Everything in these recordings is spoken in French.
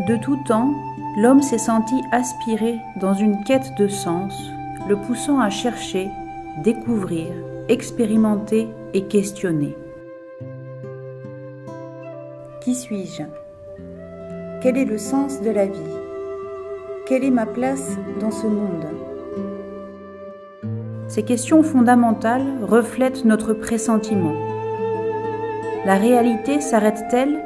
De tout temps, l'homme s'est senti aspirer dans une quête de sens, le poussant à chercher, découvrir, expérimenter et questionner. Qui suis-je ? Quel est le sens de la vie ? Quelle est ma place dans ce monde ? Ces questions fondamentales reflètent notre pressentiment. La réalité s'arrête-t-elle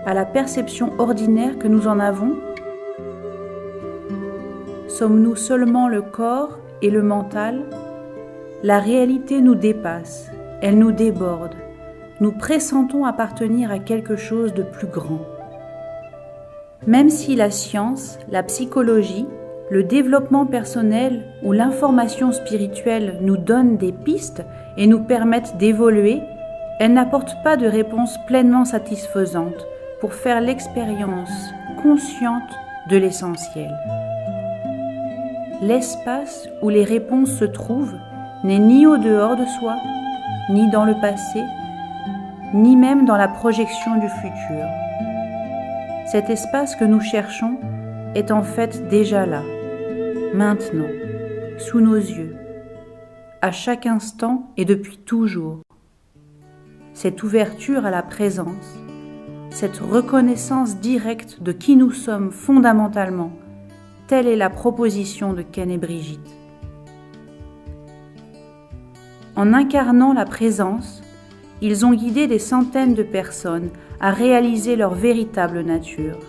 à la perception ordinaire que nous en avons ? Sommes-nous seulement le corps et le mental ? La réalité nous dépasse, elle nous déborde. Nous pressentons appartenir à quelque chose de plus grand. Même si la science, la psychologie, le développement personnel ou l'information spirituelle nous donnent des pistes et nous permettent d'évoluer, elles n'apportent pas de réponse pleinement satisfaisante pour faire l'expérience consciente de l'essentiel. L'espace où les réponses se trouvent n'est ni au dehors de soi, ni dans le passé, ni même dans la projection du futur. Cet espace que nous cherchons est en fait déjà là, maintenant, sous nos yeux, à chaque instant et depuis toujours. Cette ouverture à la présence, cette reconnaissance directe de qui nous sommes fondamentalement, telle est la proposition de Ken et Brigitte. En incarnant la présence, ils ont guidé des centaines de personnes à réaliser leur véritable nature.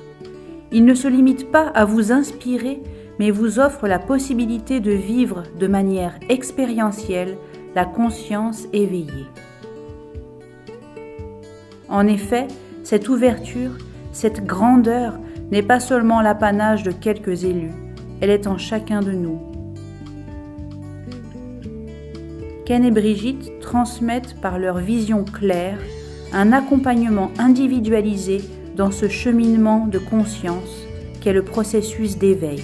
Ils ne se limitent pas à vous inspirer, mais vous offrent la possibilité de vivre de manière expérientielle la conscience éveillée. En effet, cette ouverture, cette grandeur n'est pas seulement l'apanage de quelques élus, elle est en chacun de nous. Ken et Brigitte transmettent par leur vision claire un accompagnement individualisé dans ce cheminement de conscience qu'est le processus d'éveil.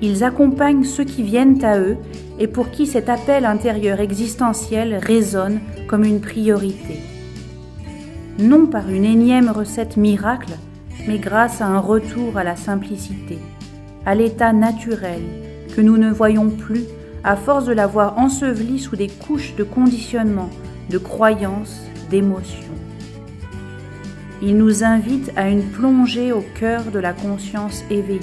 Ils accompagnent ceux qui viennent à eux et pour qui cet appel intérieur existentiel résonne comme une priorité. Non par une énième recette miracle, mais grâce à un retour à la simplicité, à l'état naturel que nous ne voyons plus à force de l'avoir enseveli sous des couches de conditionnement, de croyances, d'émotions. Ils nous invitent à une plongée au cœur de la conscience éveillée,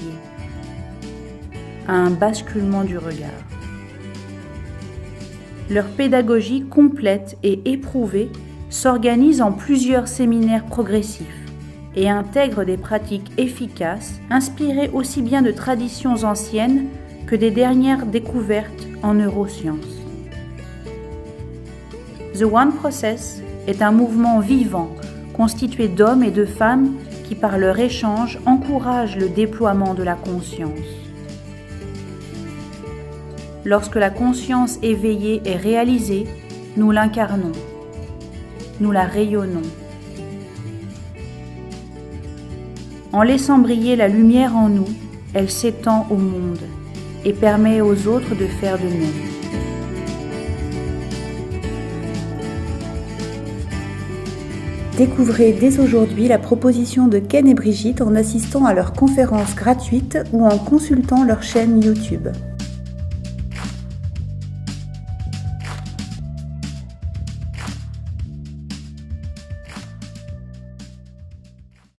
à un basculement du regard. Leur pédagogie complète et éprouvée s'organise en plusieurs séminaires progressifs et intègre des pratiques efficaces inspirées aussi bien de traditions anciennes que des dernières découvertes en neurosciences. The One Process est un mouvement vivant constitué d'hommes et de femmes qui par leur échange encouragent le déploiement de la conscience. Lorsque la conscience éveillée est réalisée, nous l'incarnons, nous la rayonnons. En laissant briller la lumière en nous, elle s'étend au monde et permet aux autres de faire de même. Découvrez dès aujourd'hui la proposition de Ken et Brigitte en assistant à leurs conférences gratuites ou en consultant leur chaîne YouTube.